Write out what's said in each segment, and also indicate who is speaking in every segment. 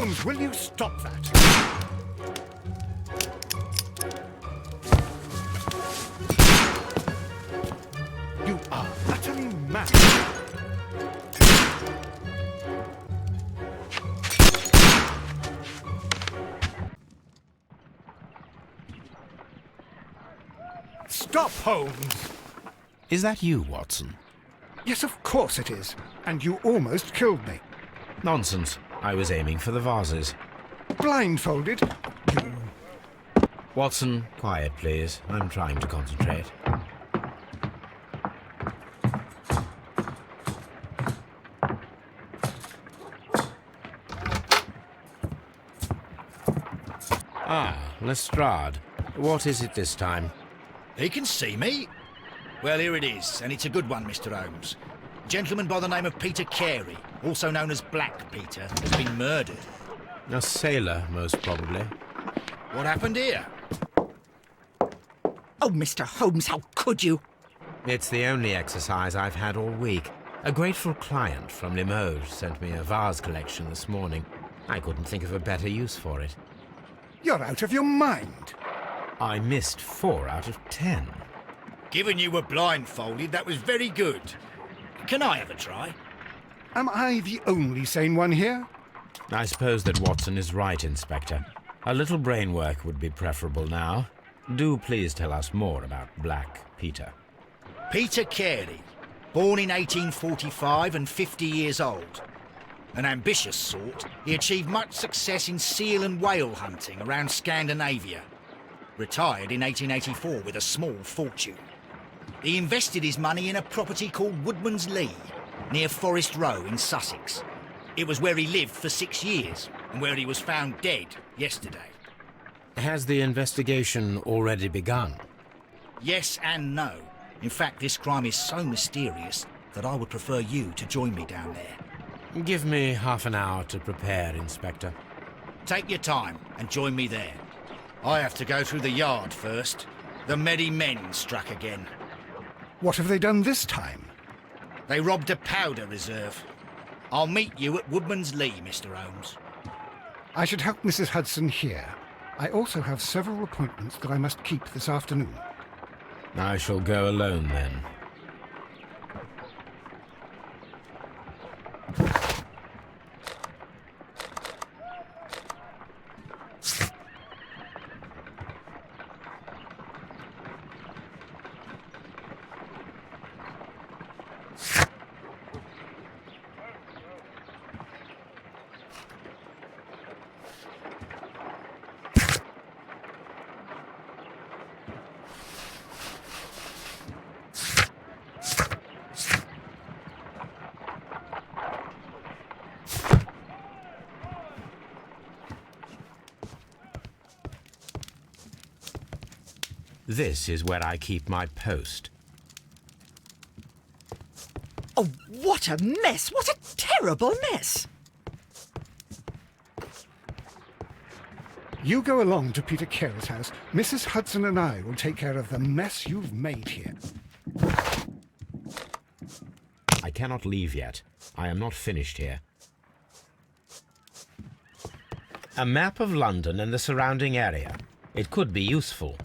Speaker 1: Holmes, will you stop that? You are utterly mad. Stop, Holmes!
Speaker 2: Is that you, Watson?
Speaker 1: Yes, of course it is. And you almost killed me.
Speaker 2: Nonsense. I was aiming for the vases.
Speaker 1: Blindfolded? You...
Speaker 2: Watson, quiet, please. I'm trying to concentrate. Ah, Lestrade. What is it this time?
Speaker 3: He can see me. Well, here it is, and it's a good one, Mr. Holmes. A gentleman by the name of Peter Carey, also known as Black Peter, has been murdered.
Speaker 2: A sailor, most probably.
Speaker 3: What happened here?
Speaker 4: Oh, Mr. Holmes, how could you?
Speaker 2: It's the only exercise I've had all week. A grateful client from Limoges sent me a vase collection this morning. I couldn't think of a better use for it.
Speaker 1: You're out of your mind.
Speaker 2: I missed 4 out of 10.
Speaker 3: Given you were blindfolded, that was very good. Can I have a try?
Speaker 1: Am I the only sane one here?
Speaker 2: I suppose that Watson is right, Inspector. A little brain work would be preferable now. Do please tell us more about Black Peter.
Speaker 3: Peter Carey, born in 1845 and 50 years old. An ambitious sort, he achieved much success in seal and whale hunting around Scandinavia. Retired in 1884 with a small fortune. He invested his money in a property called Woodman's Lee, near Forest Row in Sussex. It was where he lived for 6 years, and where he was found dead yesterday.
Speaker 2: Has the investigation already begun?
Speaker 3: Yes and no. In fact, this crime is so mysterious that I would prefer you to join me down there.
Speaker 2: Give me half an hour to prepare, Inspector.
Speaker 3: Take your time and join me there. I have to go through the yard first. The Medi Men struck again.
Speaker 1: What have they done this time?
Speaker 3: They robbed a powder reserve. I'll meet you at Woodman's Lee, Mr. Holmes.
Speaker 1: I should help Mrs. Hudson here. I also have several appointments that I must keep this afternoon.
Speaker 2: I shall go alone, then. This is where I keep my post.
Speaker 4: Oh, what a mess! What a terrible mess!
Speaker 1: You go along to Peter Carey's house. Mrs. Hudson and I will take care of the mess you've made here.
Speaker 2: I cannot leave yet. I am not finished here. A map of London and the surrounding area. It could be useful.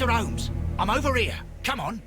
Speaker 3: Mr. Holmes, I'm over here. Come on.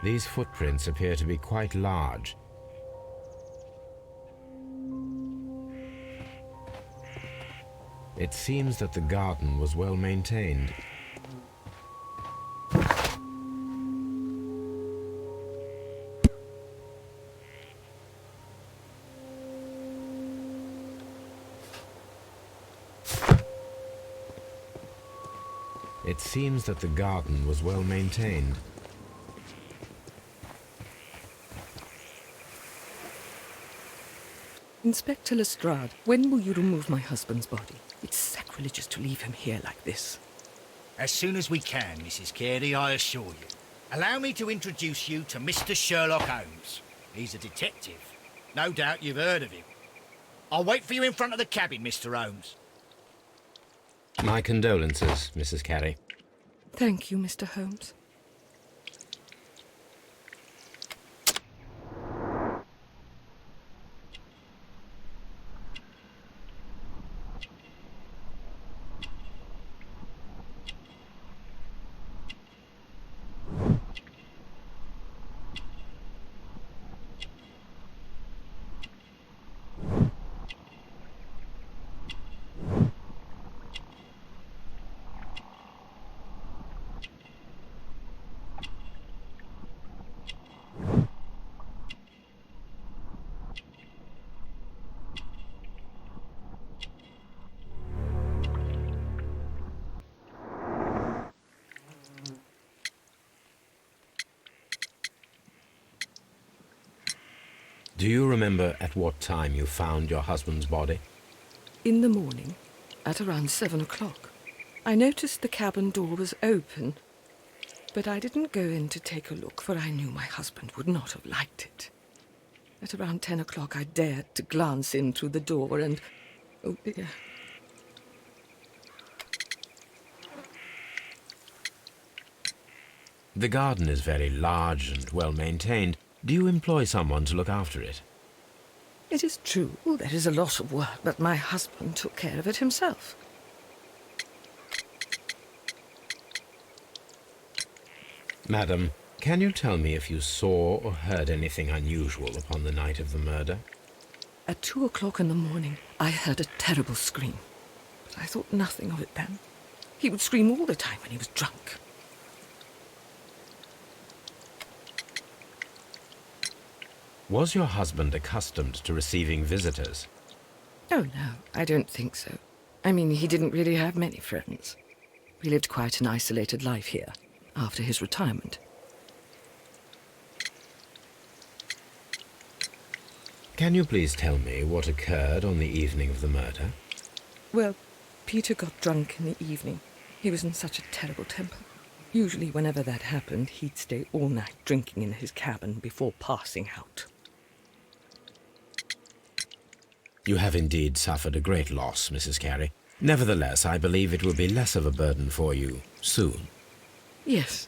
Speaker 2: These footprints appear to be quite large. It seems that the garden was well maintained. It seems that the garden was well maintained.
Speaker 5: Inspector Lestrade, when will you remove my husband's body? It's sacrilegious to leave him here like this.
Speaker 3: As soon as we can, Mrs. Carey, I assure you. Allow me to introduce you to Mr. Sherlock Holmes. He's a detective. No doubt you've heard of him. I'll wait for you in front of the cabin, Mr. Holmes.
Speaker 2: My condolences, Mrs. Carey.
Speaker 5: Thank you, Mr. Holmes.
Speaker 2: Do you remember at what time you found your husband's body?
Speaker 5: In the morning, at around 7 o'clock. I noticed the cabin door was open, but I didn't go in to take a look, for I knew my husband would not have liked it. At around 10 o'clock, I dared to glance in through the door and... oh dear.
Speaker 2: The garden is very large and well maintained. Do you employ someone to look after it?
Speaker 5: It is true, there is a lot of work, but my husband took care of it himself.
Speaker 2: Madam, can you tell me if you saw or heard anything unusual upon the night of the murder?
Speaker 5: At 2 o'clock in the morning, I heard a terrible scream, but I thought nothing of it then. He would scream all the time when he was drunk.
Speaker 2: Was your husband accustomed to receiving visitors?
Speaker 5: Oh, no, I don't think so. I mean, he didn't really have many friends. We lived quite an isolated life here, after his retirement.
Speaker 2: Can you please tell me what occurred on the evening of the murder?
Speaker 5: Well, Peter got drunk in the evening. He was in such a terrible temper. Usually, whenever that happened, he'd stay all night drinking in his cabin before passing out.
Speaker 2: You have indeed suffered a great loss, Mrs. Carey. Nevertheless, I believe it will be less of a burden for you soon.
Speaker 5: Yes.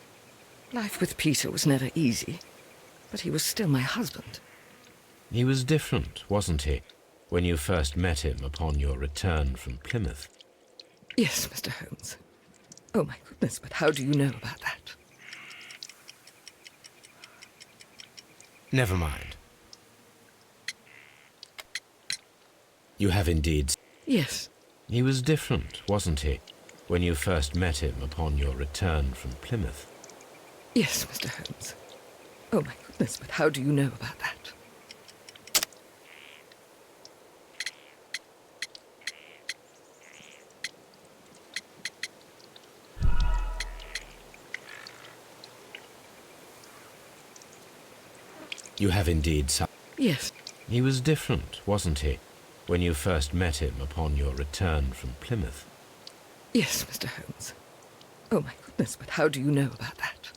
Speaker 5: Life with Peter was never easy, but he was still my husband.
Speaker 2: He was different, wasn't he, when you first met him upon your return from Plymouth?
Speaker 5: Yes, Mr. Holmes. Oh, my goodness, but how do you know about that?
Speaker 2: Never mind. You have indeed...
Speaker 5: Yes.
Speaker 2: He was different, wasn't he, when you first met him upon your return from Plymouth?
Speaker 5: Yes, Mr. Holmes. Oh, my goodness, but how do you know about that?
Speaker 2: You have indeed...
Speaker 5: Yes.
Speaker 2: He was different, wasn't he, when you first met him upon your return from Plymouth?
Speaker 5: Yes, Mr. Holmes. Oh, my goodness, but how do you know about that?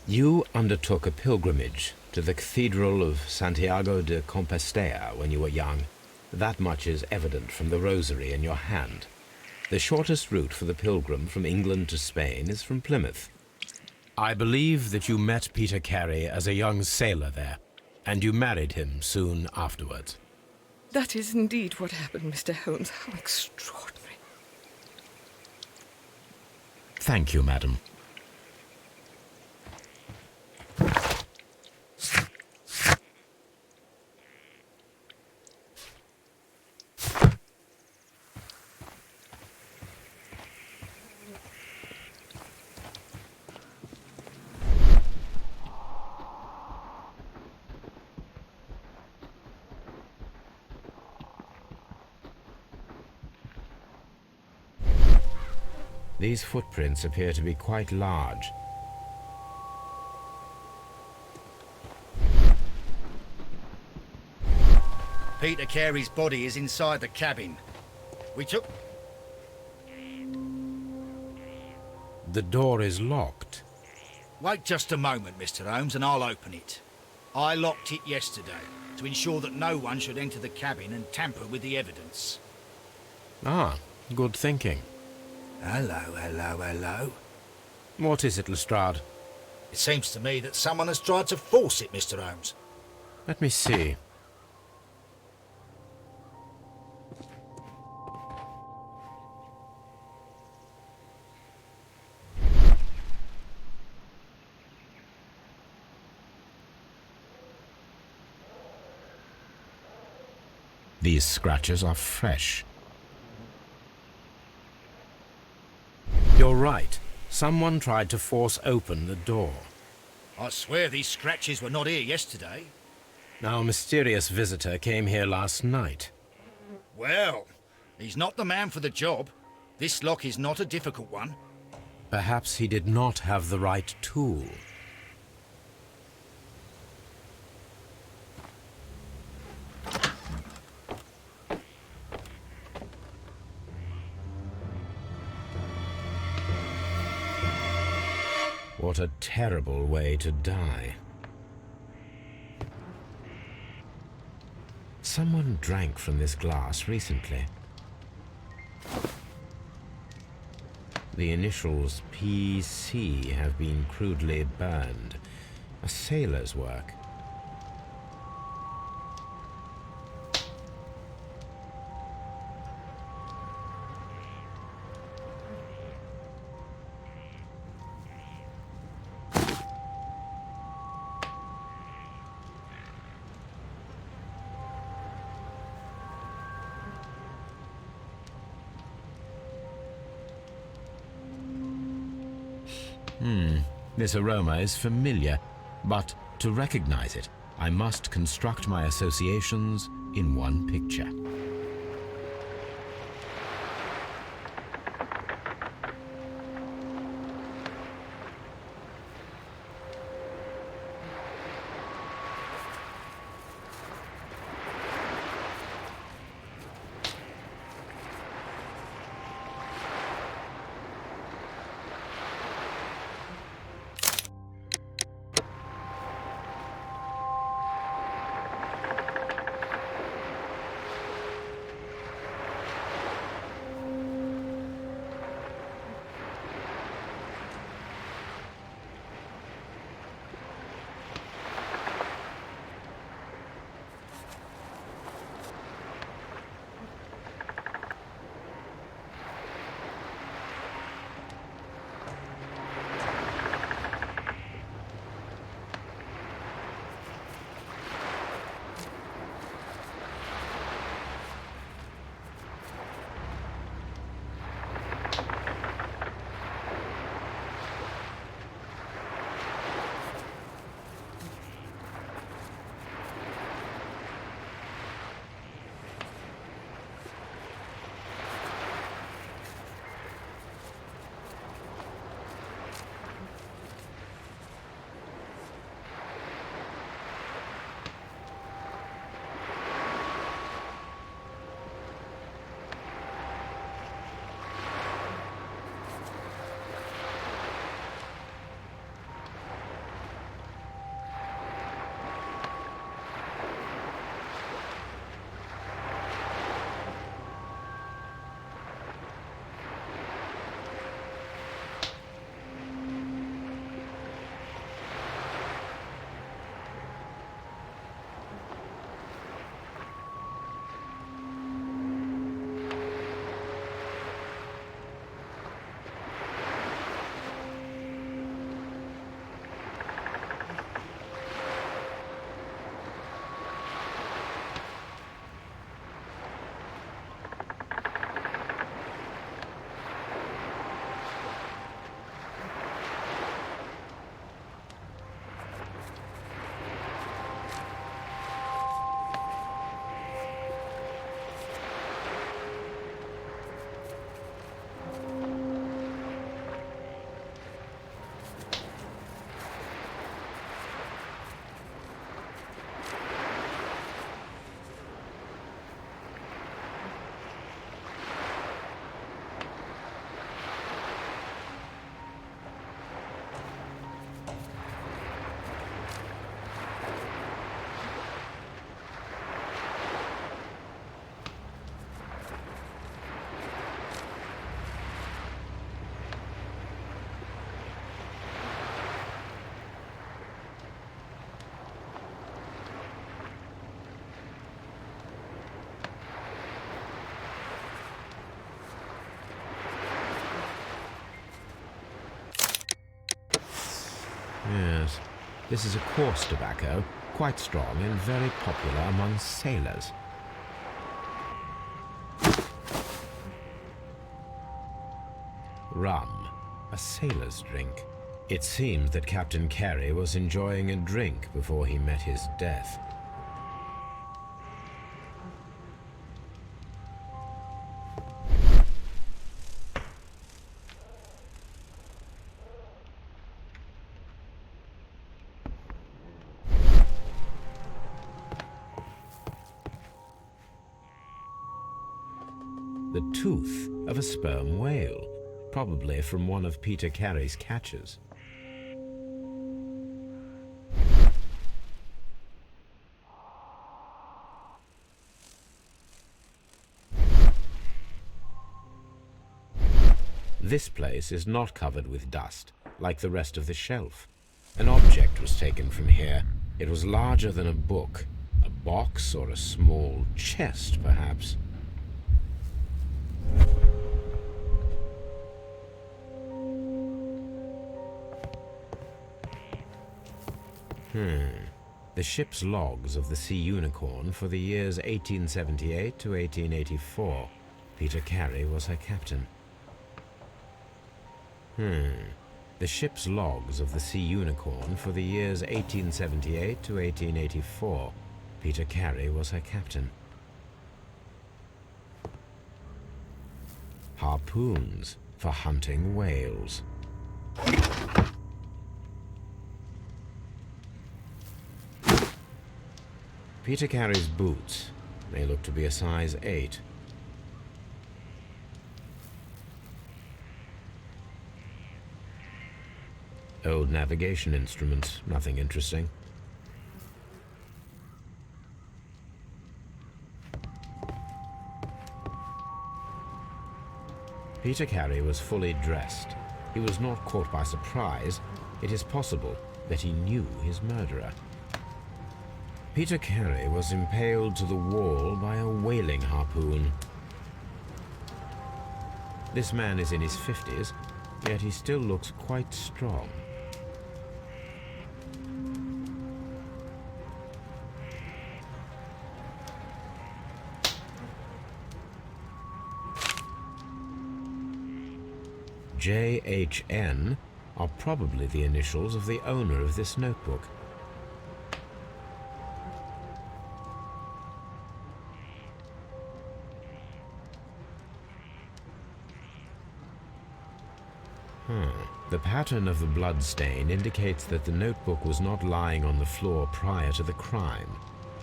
Speaker 2: You undertook a pilgrimage to the Cathedral of Santiago de Compostela when you were young. That much is evident from the rosary in your hand. The shortest route for the pilgrim from England to Spain is from Plymouth. I believe that you met Peter Carey as a young sailor there, and you married him soon afterwards.
Speaker 5: That is indeed what happened, Mr. Holmes. How extraordinary.
Speaker 2: Thank you, madam. These footprints appear to be quite large.
Speaker 3: Peter Carey's body is inside the cabin. We took...
Speaker 2: The door is locked.
Speaker 3: Wait just a moment, Mr. Holmes, and I'll open it. I locked it yesterday to ensure that no one should enter the cabin and tamper with the evidence.
Speaker 2: Ah, good thinking.
Speaker 3: Hello.
Speaker 2: What is it, Lestrade?
Speaker 3: It seems to me that someone has tried to force it, Mr. Holmes.
Speaker 2: Let me see. These scratches are fresh. You're right. Someone tried to force open the door.
Speaker 3: I swear these scratches were not here yesterday.
Speaker 2: Our mysterious visitor came here last night.
Speaker 3: Well, he's not the man for the job. This lock is not a difficult one.
Speaker 2: Perhaps he did not have the right tool. What a terrible way to die. Someone drank from this glass recently. The initials PC have been crudely burned. A sailor's work. This aroma is familiar, but to recognize it, I must construct my associations in one picture. This is a coarse tobacco, quite strong and very popular among sailors. Rum, a sailor's drink. It seemed that Captain Carey was enjoying a drink before he met his death. The tooth of a sperm whale, probably from one of Peter Carey's catches. This place is not covered with dust, like the rest of the shelf. An object was taken from here. It was larger than a book, a box or a small chest, perhaps. The ship's logs of the Sea Unicorn for the years 1878 to 1884. Peter Carey was her captain. The ship's logs of the Sea Unicorn for the years 1878 to 1884. Peter Carey was her captain. Harpoons for hunting whales. Peter Carey's boots. They look to be a size 8. Old navigation instruments, nothing interesting. Peter Carey was fully dressed. He was not caught by surprise. It is possible that he knew his murderer. Peter Carey was impaled to the wall by a whaling harpoon. This man is in his 50s, yet he still looks quite strong. JHN are probably the initials of the owner of this notebook. The pattern of the blood stain indicates that the notebook was not lying on the floor prior to the crime,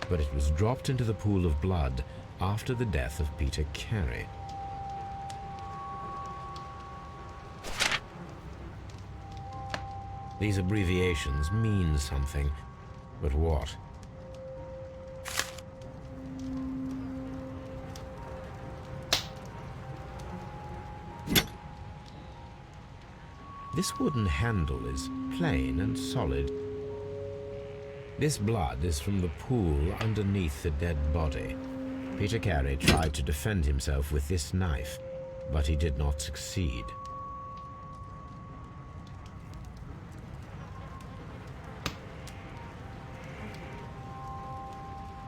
Speaker 2: but it was dropped into the pool of blood after the death of Peter Carey. These abbreviations mean something, but what? This wooden handle is plain and solid. This blood is from the pool underneath the dead body. Peter Carey tried to defend himself with this knife, but he did not succeed.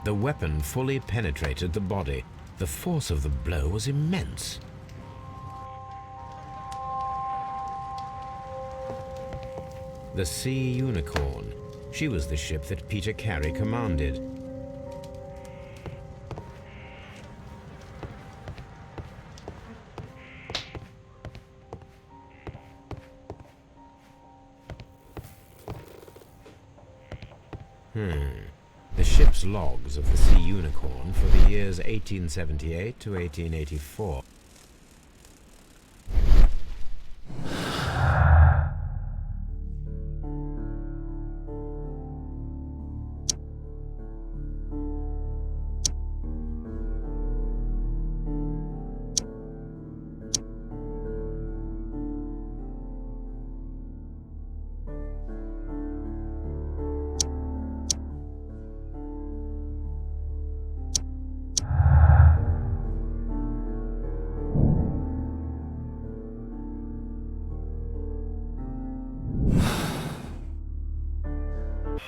Speaker 2: The weapon fully penetrated the body. The force of the blow was immense. The Sea Unicorn. She was the ship that Peter Carey commanded. The ship's logs of the Sea Unicorn for the years 1878 to 1884.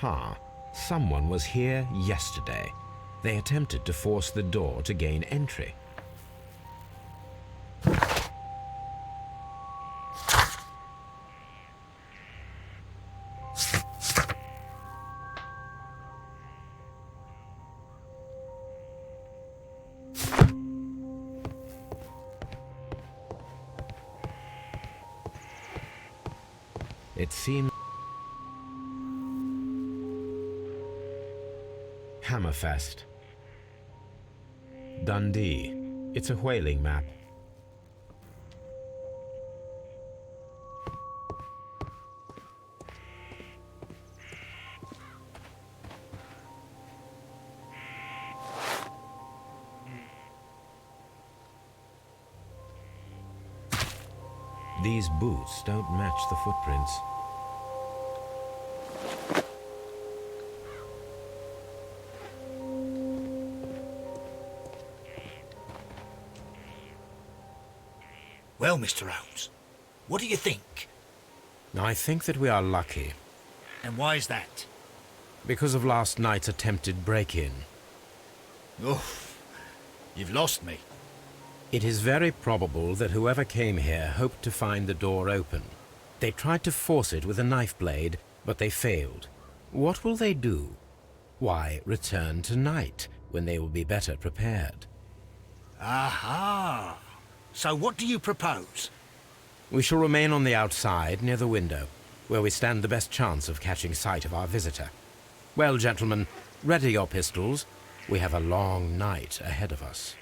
Speaker 2: Aha! Someone was here yesterday. They attempted to force the door to gain entry. It seems Hammerfest. Dundee. It's a whaling map. These boots don't match the footprints.
Speaker 3: Well, Mr. Holmes, what do you think?
Speaker 2: I think that we are lucky,
Speaker 3: And why is that?
Speaker 2: because of last night's attempted break-in.
Speaker 3: Oh, you've lost me.
Speaker 2: It is very probable that whoever came here hoped to find the door open. They tried to force it with a knife blade, but they failed. What will they do? Why, return tonight, when they will be better prepared.
Speaker 3: Aha! So what do you propose?
Speaker 2: We shall remain on the outside, near the window, where we stand the best chance of catching sight of our visitor. Well, gentlemen, ready your pistols. We have a long night ahead of us.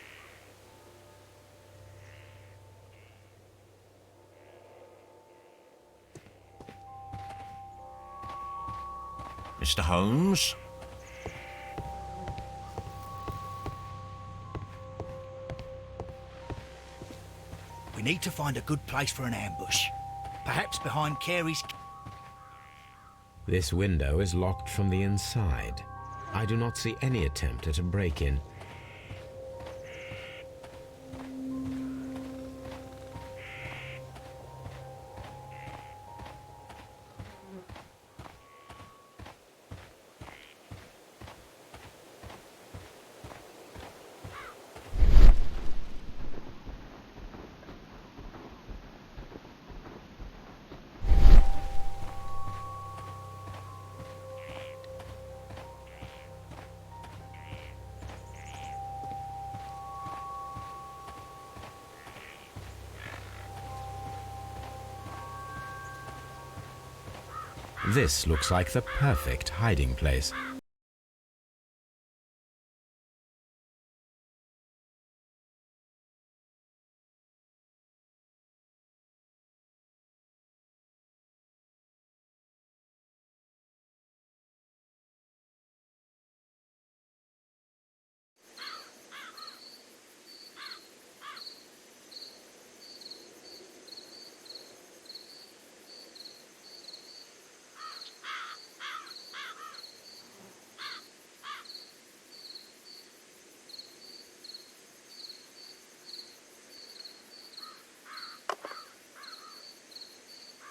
Speaker 6: Mr. Holmes?
Speaker 3: We need to find a good place for an ambush. Perhaps behind Carey's...
Speaker 2: This window is locked from the inside. I do not see any attempt at a break-in. This looks like the perfect hiding place.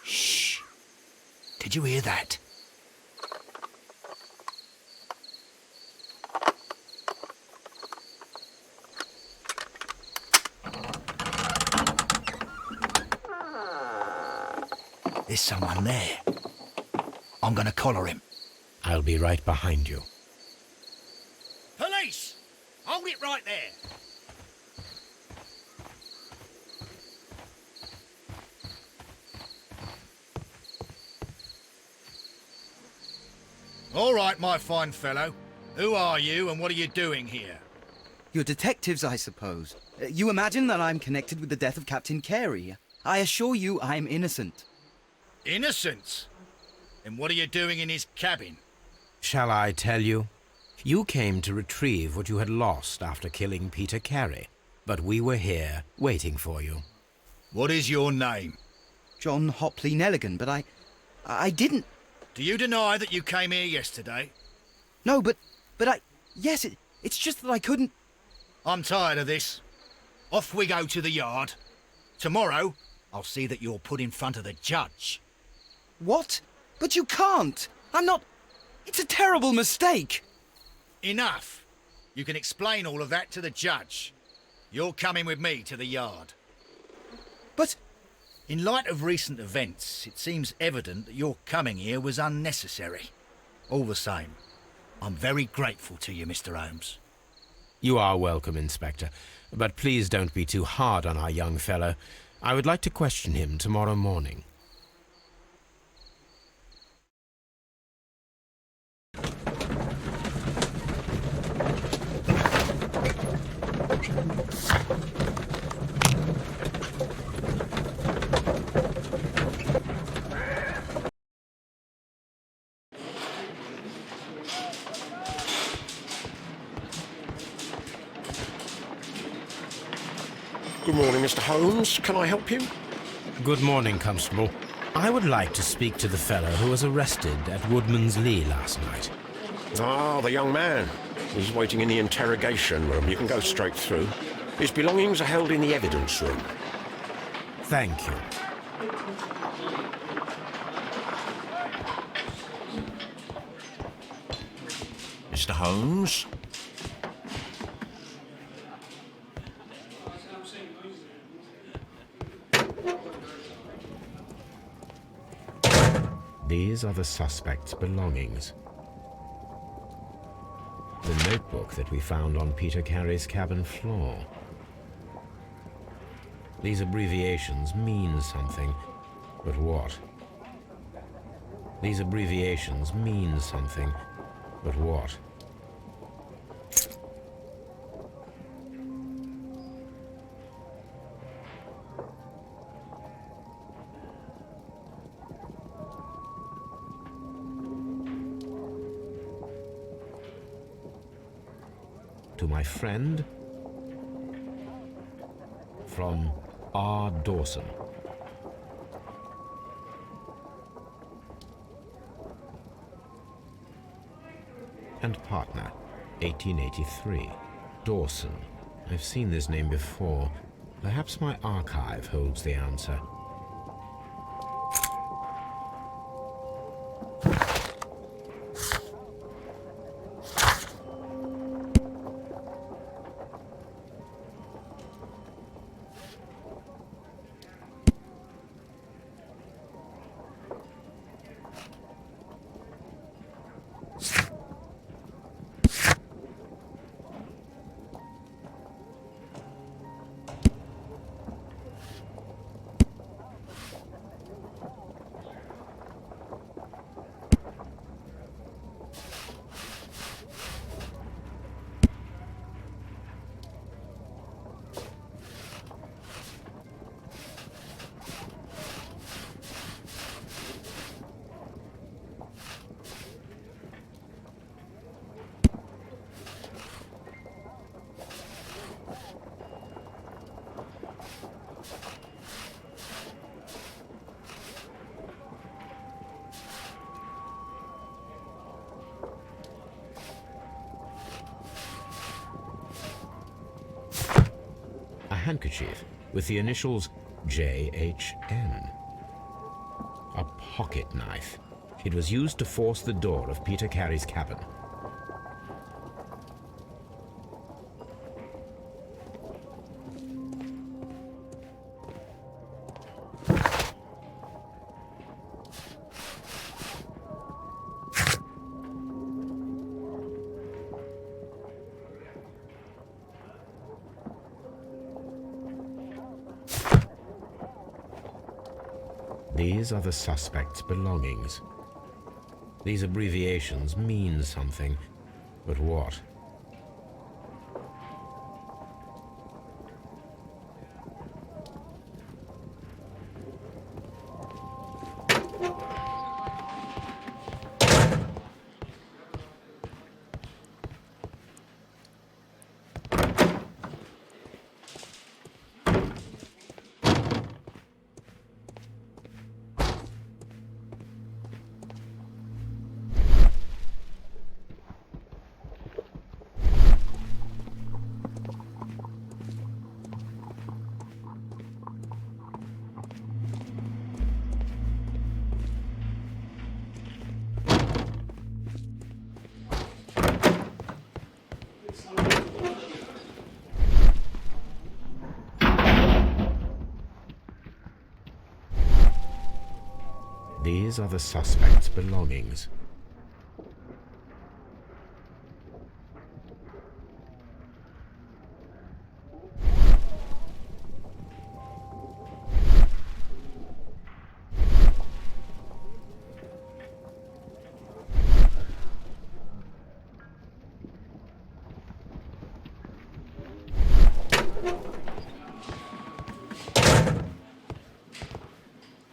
Speaker 3: Shh! Did you hear that? There's someone there. I'm gonna collar him.
Speaker 2: I'll be right behind you.
Speaker 3: Police! Hold it right there! All right, my fine fellow. Who are you and what are you doing here?
Speaker 4: You're detectives, I suppose. You imagine that I'm connected with the death of Captain Carey. I assure you I'm innocent.
Speaker 3: Innocent? And what are you doing in his cabin?
Speaker 2: Shall I tell you? You came to retrieve what you had lost after killing Peter Carey, but we were here, waiting for you.
Speaker 3: What is your name?
Speaker 4: John Hopley Nelligan, but I didn't...
Speaker 3: Do you deny that you came here yesterday?
Speaker 4: No, but yes, it's just that I couldn't...
Speaker 3: I'm tired of this. Off we go to the yard. Tomorrow, I'll see that you're put in front of the judge.
Speaker 4: What? But you can't! I'm not... It's a terrible mistake!
Speaker 3: Enough! You can explain all of that to the judge. You're coming with me to the yard.
Speaker 4: But
Speaker 3: In light of recent events, it seems evident that your coming here was unnecessary. All the same, I'm very grateful to you, Mr. Holmes.
Speaker 2: You are welcome, Inspector. But please don't be too hard on our young fellow. I would like to question him tomorrow morning.
Speaker 7: Good morning, Mr. Holmes. Can I help you?
Speaker 2: Good morning, Constable. I would like to speak to the fellow who was arrested at Woodman's Lee last night.
Speaker 7: Ah, the young man. He's waiting in the interrogation room. You can go straight through. His belongings are held in the evidence room.
Speaker 2: Thank you.
Speaker 6: Mr. Holmes?
Speaker 2: These are the suspect's belongings. The notebook that we found on Peter Carey's cabin floor. These abbreviations mean something, but what? These abbreviations mean something, but what? To my friend, from R. Dawson. And partner, 1883. Dawson. I've seen this name before. Perhaps my archive holds the answer. Handkerchief with the initials JHN. A pocket knife. It was used to force the door of Peter Carey's cabin. These are the suspect's belongings. These abbreviations mean something, but what? These are the suspect's belongings.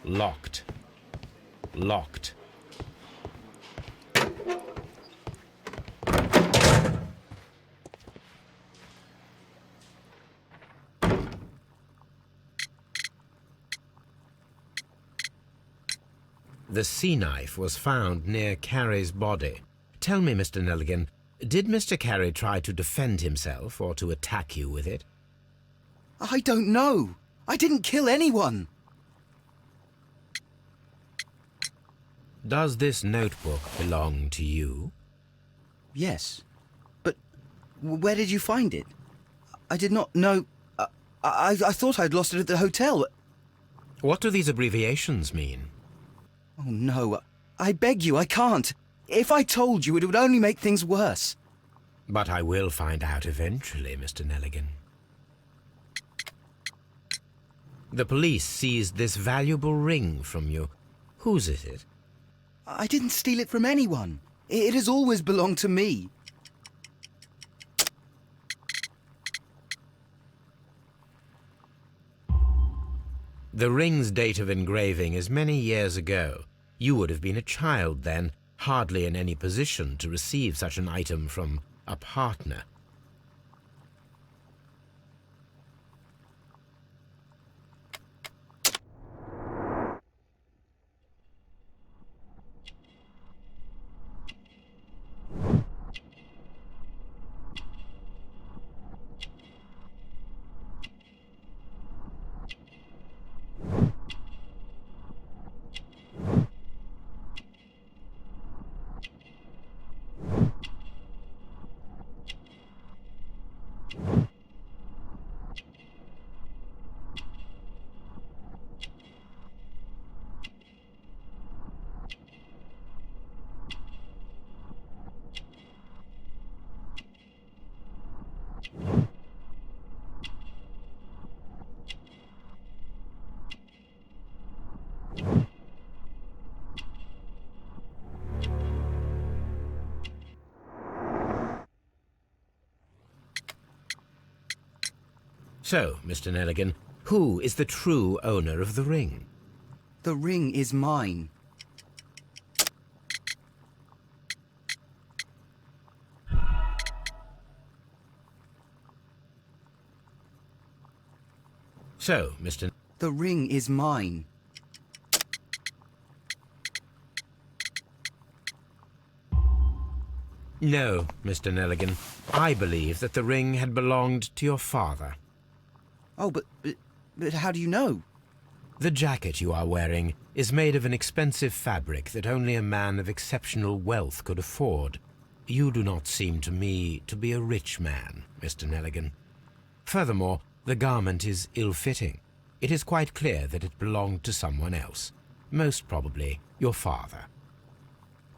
Speaker 2: Locked. Locked. The sea knife was found near Carey's body. Tell me, Mr. Nelligan, did Mr. Carey try to defend himself or to attack you with it?
Speaker 4: I don't know. I didn't kill anyone.
Speaker 2: Does this notebook belong to you?
Speaker 4: Yes. But where did you find it? I did not know... I thought I'd lost it at the hotel.
Speaker 2: What do these abbreviations mean?
Speaker 4: Oh, no. I beg you, I can't. If I told you, it would only make things worse.
Speaker 2: But I will find out eventually, Mr. Nelligan. The police seized this valuable ring from you. Whose is it?
Speaker 4: I didn't steal it from anyone. It has always belonged to me.
Speaker 2: The ring's date of engraving is many years ago. You would have been a child then, hardly in any position to receive such an item from a partner. So, Mr. Nelligan, who is the true owner of the ring?
Speaker 4: The ring is mine.
Speaker 2: So, Mr.
Speaker 4: The ring is mine.
Speaker 2: No, Mr. Nelligan. I believe that the ring had belonged to your father.
Speaker 4: Oh, but how do you know?
Speaker 2: The jacket you are wearing is made of an expensive fabric that only a man of exceptional wealth could afford. You do not seem to me to be a rich man, Mr. Nelligan. Furthermore, the garment is ill-fitting. It is quite clear that it belonged to someone else, most probably your father.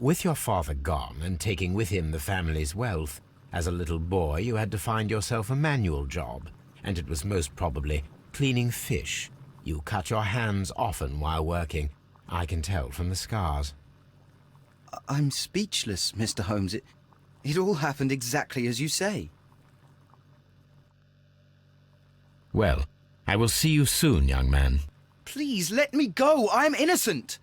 Speaker 2: With your father gone and taking with him the family's wealth, as a little boy you had to find yourself a manual job, and it was most probably cleaning fish. You cut your hands often while working. I can tell from the scars.
Speaker 4: I'm speechless, Mr. Holmes. It all happened exactly as you say.
Speaker 2: Well, I will see you soon, young man.
Speaker 4: Please, let me go. I'm innocent.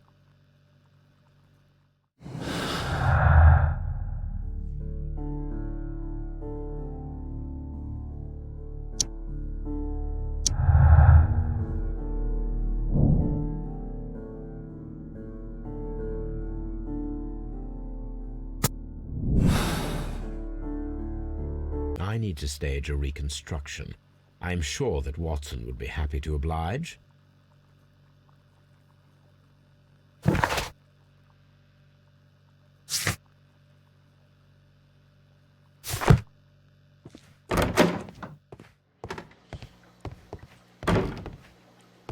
Speaker 2: I need to stage a reconstruction. I'm sure that Watson would be happy to oblige.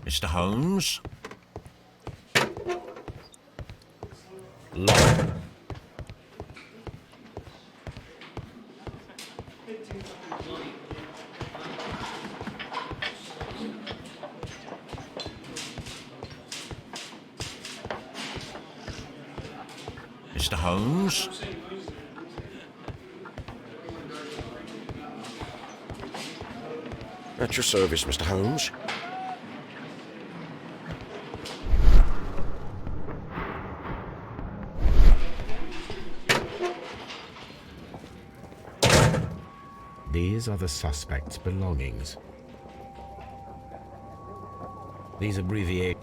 Speaker 6: Mr. Holmes?
Speaker 2: Locked.
Speaker 6: Mr. Holmes?
Speaker 7: At your service, Mr. Holmes.
Speaker 2: These are the suspect's belongings. These abbreviate.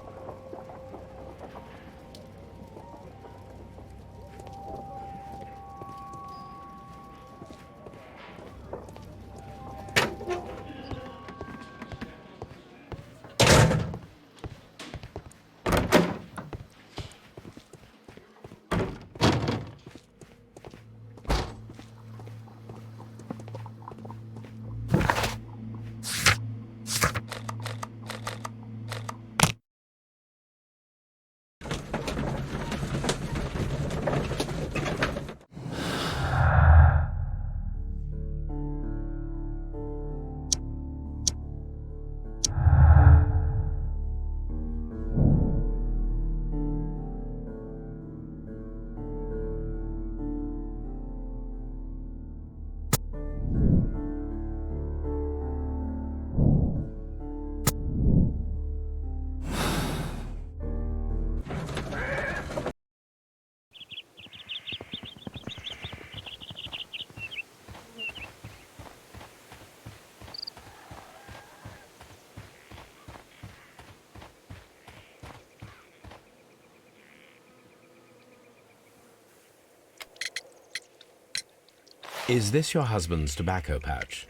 Speaker 2: Is this your husband's tobacco pouch?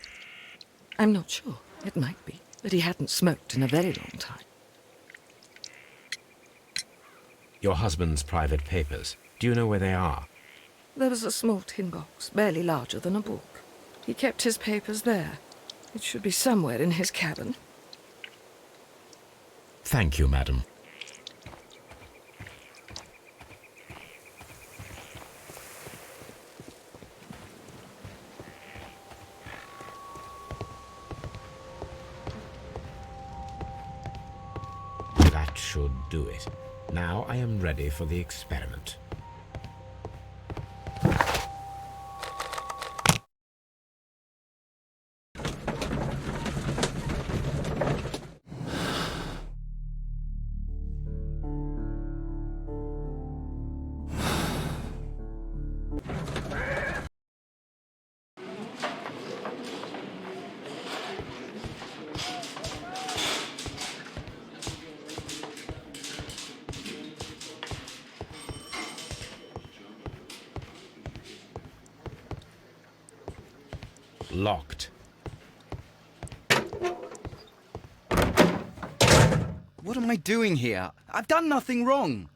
Speaker 5: I'm not sure. It might be, but he hadn't smoked in a very long time.
Speaker 2: Your husband's private papers. Do you know where they are?
Speaker 5: There was a small tin box, barely larger than a book. He kept his papers there. It should be somewhere in his cabin.
Speaker 2: Thank you, madam. That should do it. Now I am ready for the experiment. Locked.
Speaker 4: What am I doing here? I've done nothing wrong.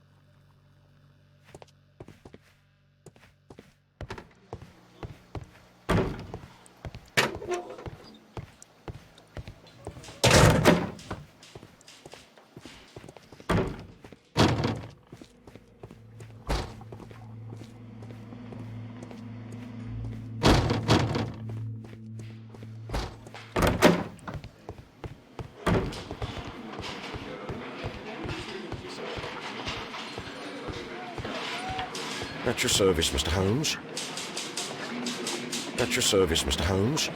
Speaker 7: At your service, Mr. Holmes. At your service, Mr. Holmes.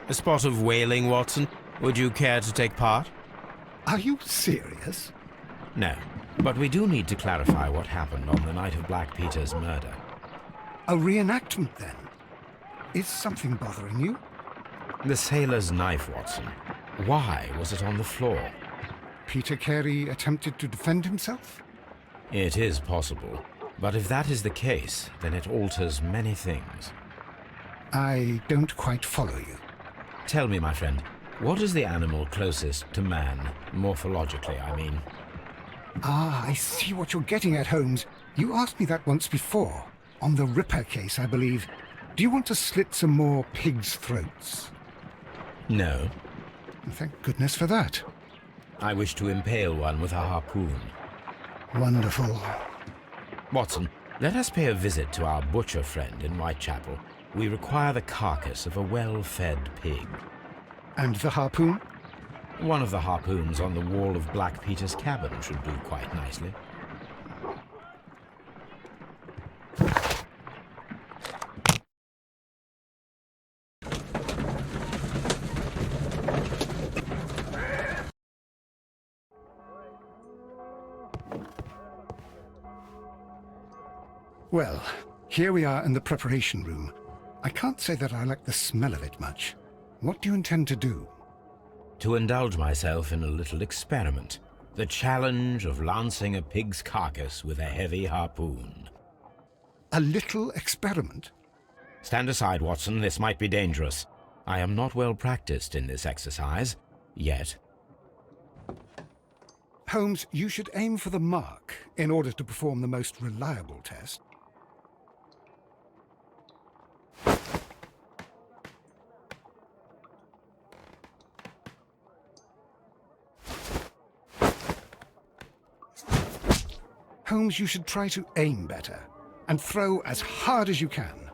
Speaker 2: A spot of whaling, Watson. Would you care to take part?
Speaker 1: Are you serious?
Speaker 2: No, but we do need to clarify what happened on the night of Black Peter's murder.
Speaker 1: A reenactment, then? Is something bothering you?
Speaker 2: The sailor's knife, Watson. Why was it on the floor?
Speaker 1: Peter Carey attempted to defend himself?
Speaker 2: It is possible, but if that is the case, then it alters many things.
Speaker 1: I don't quite follow you.
Speaker 2: Tell me, my friend, what is the animal closest to man, morphologically, I mean?
Speaker 1: Ah, I see what you're getting at, Holmes. You asked me that once before. On the Ripper case, I believe. Do you want to slit some more pigs' throats?
Speaker 2: No.
Speaker 1: Thank goodness for that.
Speaker 2: I wish to impale one with a harpoon.
Speaker 1: Wonderful.
Speaker 2: Watson, let us pay a visit to our butcher friend in Whitechapel. We require the carcass of a well-fed pig.
Speaker 1: And the harpoon?
Speaker 2: One of the harpoons on the wall of Black Peter's cabin should do quite nicely.
Speaker 1: Well, here we are in the preparation room. I can't say that I like the smell of it much. What do you intend to do?
Speaker 2: To indulge myself in a little experiment. The challenge of lancing a pig's carcass with a heavy harpoon.
Speaker 1: A little experiment?
Speaker 2: Stand aside, Watson. This might be dangerous. I am not well practiced in this exercise, yet.
Speaker 1: Holmes, you should aim for the mark in order to perform the most reliable test. Holmes, you should try to aim better and throw as hard as you can.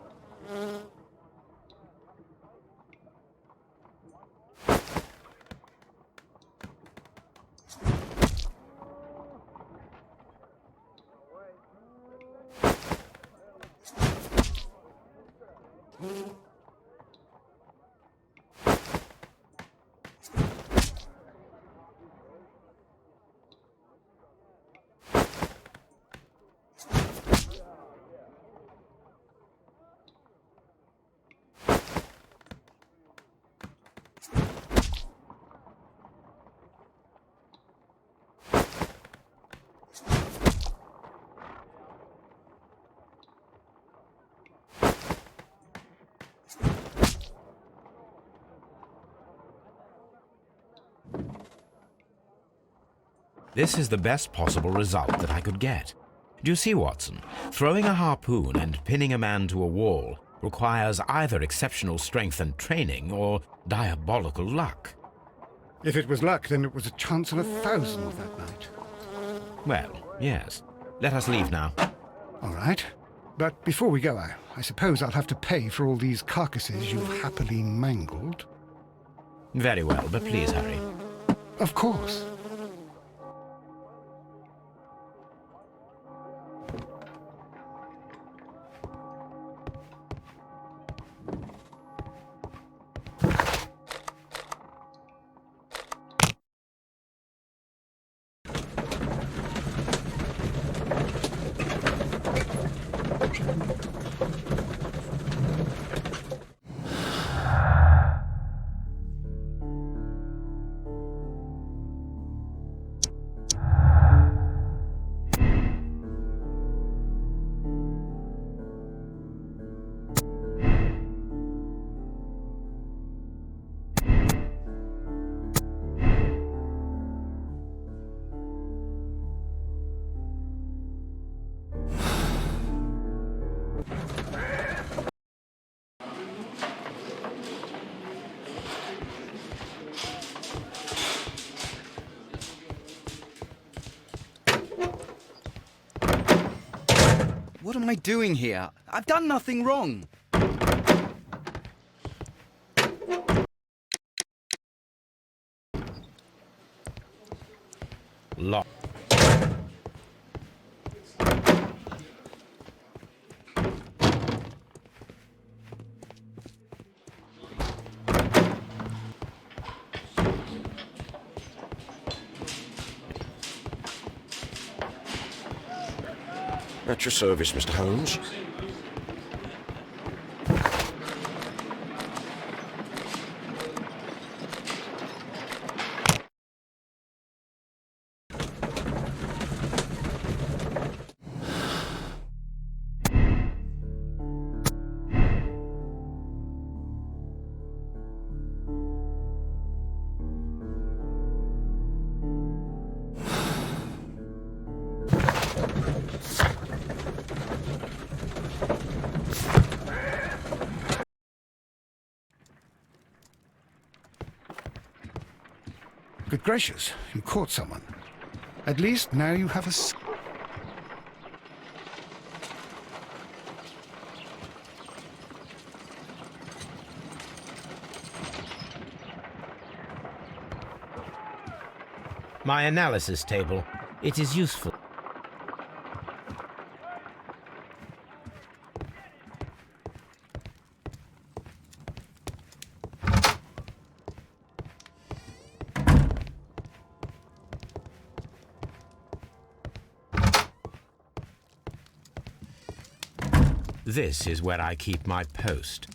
Speaker 2: This is the best possible result that I could get. Do you see, Watson? Throwing a harpoon and pinning a man to a wall requires either exceptional strength and training or diabolical luck.
Speaker 1: If it was luck, then it was a chance in 1,000 that night.
Speaker 2: Well, yes. Let us leave now.
Speaker 1: All right. But before we go, I suppose I'll have to pay for all these carcasses you've happily mangled.
Speaker 2: Very well, but please hurry.
Speaker 1: Of course.
Speaker 4: What am I doing here? I've done nothing wrong.
Speaker 2: Lock.
Speaker 7: At your service, Mr. Holmes.
Speaker 1: Good gracious, you caught someone. At least now you have a...
Speaker 2: My analysis table. It is useful. This is where I keep my post.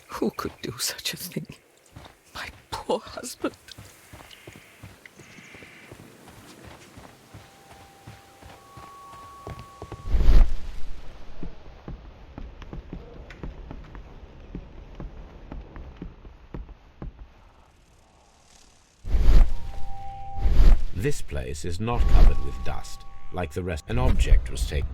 Speaker 5: Who could do such a thing? My poor husband.
Speaker 2: This place is not covered with dust, like the rest. An object was taken.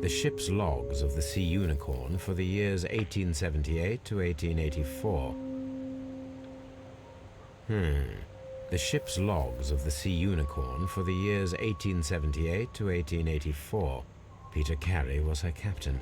Speaker 2: The ship's logs of the Sea Unicorn for the years 1878 to 1884. The ship's logs of the Sea Unicorn for the years 1878 to 1884. Peter Carey was her captain.